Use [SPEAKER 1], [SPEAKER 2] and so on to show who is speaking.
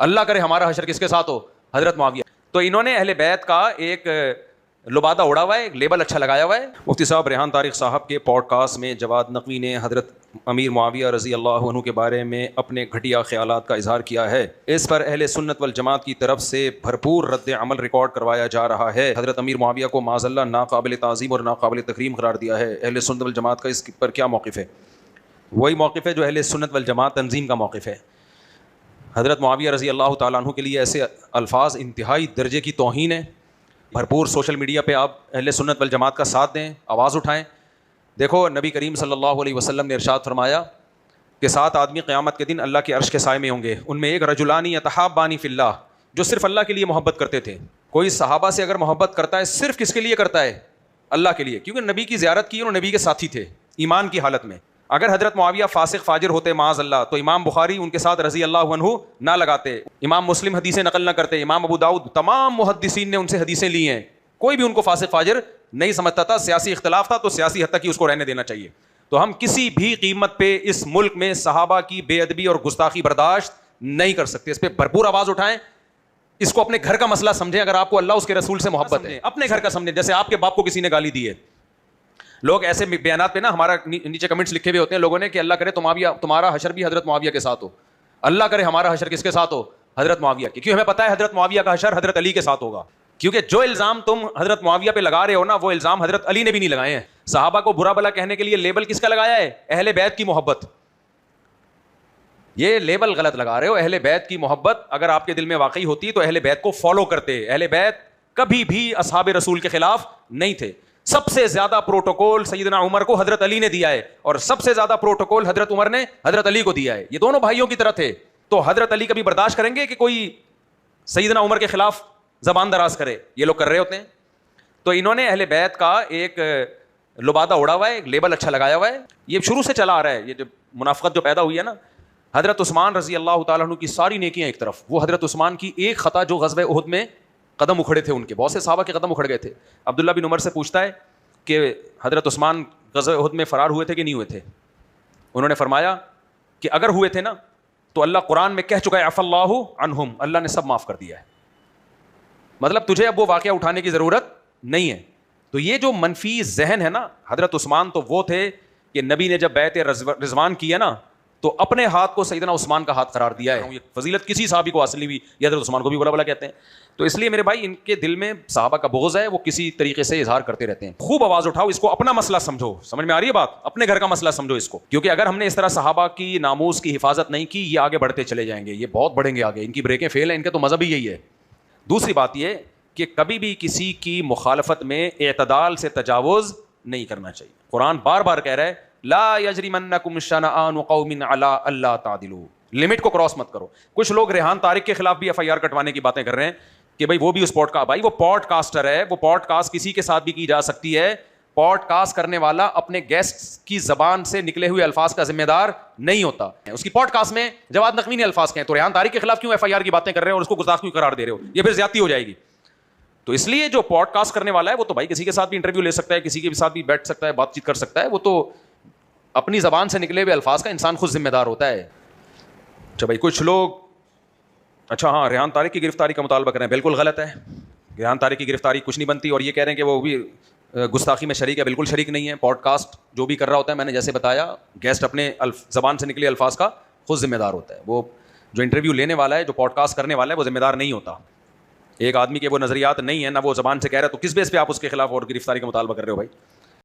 [SPEAKER 1] اللہ کرے ہمارا حشر کس کے ساتھ ہو؟ حضرت معاویہ. تو انہوں نے اہل بیت کا ایک لبادہ اڑا ہوا ہے, ایک لیبل اچھا لگایا ہوا ہے. مفتی صاحب ریحان طارق صاحب کے پوڈ کاسٹ میں جواد نقوی نے حضرت امیر معاویہ رضی اللہ عنہ کے بارے میں اپنے گھٹیا خیالات کا اظہار کیا ہے. اس پر اہل سنت والجماعت کی طرف سے بھرپور رد عمل ریکارڈ کروایا جا رہا ہے. حضرت امیر معاویہ کو معاذ اللہ ناقابل تعظیم اور ناقابل تکریم قرار دیا ہے. اہل سنت والجماعت کا اس پر کیا موقف ہے؟ وہی موقف ہے جو اہل سنت والجماعت تنظیم کا موقف ہے. حضرت معاویہ رضی اللہ تعالیٰ عنہ کے لیے ایسے الفاظ انتہائی درجے کی توہین ہے. بھرپور سوشل میڈیا پہ آپ اہل سنت والجماعت کا ساتھ دیں, آواز اٹھائیں. دیکھو نبی کریم صلی اللہ علیہ وسلم نے ارشاد فرمایا کہ 7 آدمی قیامت کے دن اللہ کے عرش کے سائے میں ہوں گے. ان میں ایک رجلان یتحابان فی اللہ, جو صرف اللہ کے لیے محبت کرتے تھے. کوئی صحابہ سے اگر محبت کرتا ہے صرف کس کے لیے کرتا ہے؟ اللہ کے لیے, کیونکہ نبی کی زیارت کی اور نبی کے ساتھی تھے ایمان کی حالت میں. اگر حضرت معاویہ فاسق فاجر ہوتے معاذ اللہ تو امام بخاری ان کے ساتھ رضی اللہ عنہ نہ لگاتے, امام مسلم حدیثیں نقل نہ کرتے, امام ابو داؤد, تمام محدثین نے ان سے حدیثیں لی ہیں. کوئی بھی ان کو فاسق فاجر نہیں سمجھتا تھا. سیاسی اختلاف تھا تو سیاسی حد تک ہی اس کو رہنے دینا چاہیے. تو ہم کسی بھی قیمت پہ اس ملک میں صحابہ کی بے ادبی اور گستاخی برداشت نہیں کر سکتے. اس پہ بھرپور آواز اٹھائیں. اس کو اپنے گھر کا مسئلہ سمجھیں. اگر آپ کو اللہ اس کے رسول سے محبت ہے اپنے گھر کا سمجھیں. جیسے آپ کے باپ کو کسی نے گالی دی ہے, لوگ ایسے بیانات پہ نا ہمارا نیچے کمنٹس لکھے ہوئے ہوتے ہیں لوگوں نے کہ اللہ کرے تمہارا حشر بھی حضرت معاویہ کے ساتھ ہو. اللہ کرے ہمارا حشر کس کے ساتھ ہو؟ حضرت معاویہ کے. کیوں؟ ہمیں پتہ ہے حضرت معاویہ کا حشر حضرت علی کے ساتھ ہوگا. کیونکہ جو الزام تم حضرت معاویہ پہ لگا رہے ہو نا, وہ الزام حضرت علی نے بھی نہیں لگائے ہیں. صحابہ کو برا بلا کہنے کے لیے لیبل کس کا لگایا ہے؟ اہل بیت کی محبت. یہ لیبل غلط لگا رہے ہو. اہل بیت کی محبت اگر آپ کے دل میں واقعی ہوتی تو اہل بیت کو فالو کرتے. اہل بیت کبھی بھی اصحاب رسول کے خلاف نہیں تھے. سب سے زیادہ پروٹوکول سیدنا عمر کو حضرت علی نے دیا ہے, اور سب سے زیادہ پروٹوکول حضرت عمر نے حضرت علی کو دیا ہے. یہ دونوں بھائیوں کی طرح تھے. تو حضرت علی کبھی برداشت کریں گے کہ کوئی سیدنا عمر کے خلاف زبان دراز کرے؟ یہ لوگ کر رہے ہوتے ہیں. تو انہوں نے اہل بیت کا ایک لبادہ اڑا ہوا ہے, ایک لیبل اچھا لگایا ہوا ہے. یہ شروع سے چلا آ رہا ہے. یہ جو منافقت جو پیدا ہوئی ہے نا, حضرت عثمان رضی اللہ تعالیٰ عنہ کی ساری نیکیاں ایک طرف, وہ حضرت عثمان کی ایک خطا جو غزوہ احد میں قدم اکھڑے تھے, ان کے بہت سے صحابہ کے قدم اکھڑ گئے تھے. عبداللہ بن عمر سے پوچھتا ہے کہ حضرت عثمان غزوہ احد میں فرار ہوئے تھے کہ نہیں ہوئے تھے؟ انہوں نے فرمایا کہ اگر ہوئے تھے نا تو اللہ قرآن میں کہہ چکا ہے عفا اللہ عنہم, اللہ نے سب معاف کر دیا ہے. مطلب تجھے اب وہ واقعہ اٹھانے کی ضرورت نہیں ہے. تو یہ جو منفی ذہن ہے نا, حضرت عثمان تو وہ تھے کہ نبی نے جب بیعت رضوان کی ہے نا تو اپنے ہاتھ کو سیدنا عثمان کا ہاتھ قرار دیا ہے. یہ فضیلت کسی صحابی کو حاصل نہیں ہوئی, یہ حضرت عثمان کو بھی بڑا بڑا کہتے ہیں. تو اس لیے میرے بھائی ان کے دل میں صحابہ کا بغض ہے, وہ کسی طریقے سے اظہار کرتے رہتے ہیں. خوب آواز اٹھاؤ, اس کو اپنا مسئلہ سمجھو. سمجھ میں آ رہی ہے بات؟ اپنے گھر کا مسئلہ سمجھو اس کو, کیونکہ اگر ہم نے اس طرح صحابہ کی ناموس کی حفاظت نہیں کی, یہ آگے بڑھتے چلے جائیں گے, یہ بہت بڑھیں گے آگے. ان کی بریکیں فیل ہیں, ان کا تو مذہب ہی یہی ہے. دوسری بات یہ کہ کبھی بھی کسی کی مخالفت میں اعتدال سے تجاوز نہیں کرنا چاہیے. قرآن بار بار کہہ رہا ہے لا یجرمنکم شنآن قوم علی الا تعدلوا, لمٹ کو کراس مت کرو. کچھ لوگ ریحان طارق کے خلاف بھی ایف آئی آر کٹوانے کی باتیں کر رہے ہیں کہ بھائی وہ بھی اس بھائی وہ پوڈ کاسٹر ہے, وہ پوڈ کاسٹ کسی کے ساتھ بھی کی جا سکتی ہے. پوڈ کاسٹ کرنے والا اپنے گیسٹ کی زبان سے نکلے ہوئے الفاظ کا ذمہ دار نہیں ہوتا. اس کی پوڈ کاسٹ میں جواد نقوی نے الفاظ کہیں تو ریحان طارق کے خلاف کیوں ایف آئی آر کی باتیں کر رہے ہیں اور اس کو گستاخ کیوں قرار دے رہے ہو؟ یہ پھر زیادتی ہو جائے گی. تو اس لیے جو پوڈ کاسٹ کرنے والا ہے وہ تو بھائی کسی کے ساتھ بھی انٹرویو لے سکتا ہے, کسی کے ساتھ بھی بیٹھ سکتا ہے, بات چیت کر سکتا ہے. وہ تو اپنی زبان سے نکلے ہوئے الفاظ کا انسان خود ذمہ دار ہوتا ہے. اچھا بھائی کچھ لوگ اچھا ہاں ریحان طارق کی گرفتاری کا مطالبہ کر رہے ہیں, بالکل غلط ہے. ریحان طارق کی گرفتاری کچھ نہیں بنتی. اور یہ کہہ رہے ہیں کہ وہ بھی گستاخی میں شریک ہے, بالکل شریک نہیں ہے. پوڈ کاسٹ جو بھی کر رہا ہوتا ہے, میں نے جیسے بتایا, گیسٹ اپنے زبان سے نکلے الفاظ کا خود ذمہ دار ہوتا ہے. وہ جو انٹرویو لینے والا ہے, جو پوڈ کاسٹ کرنے والا ہے, وہ ذمہ دار نہیں ہوتا. ایک آدمی کے وہ نظریات نہیں ہے, نہ وہ زبان سے کہہ رہا ہے, تو کس بیس پہ آپ اس کے خلاف اور گرفتاری کا مطالبہ کر رہے ہو بھائی؟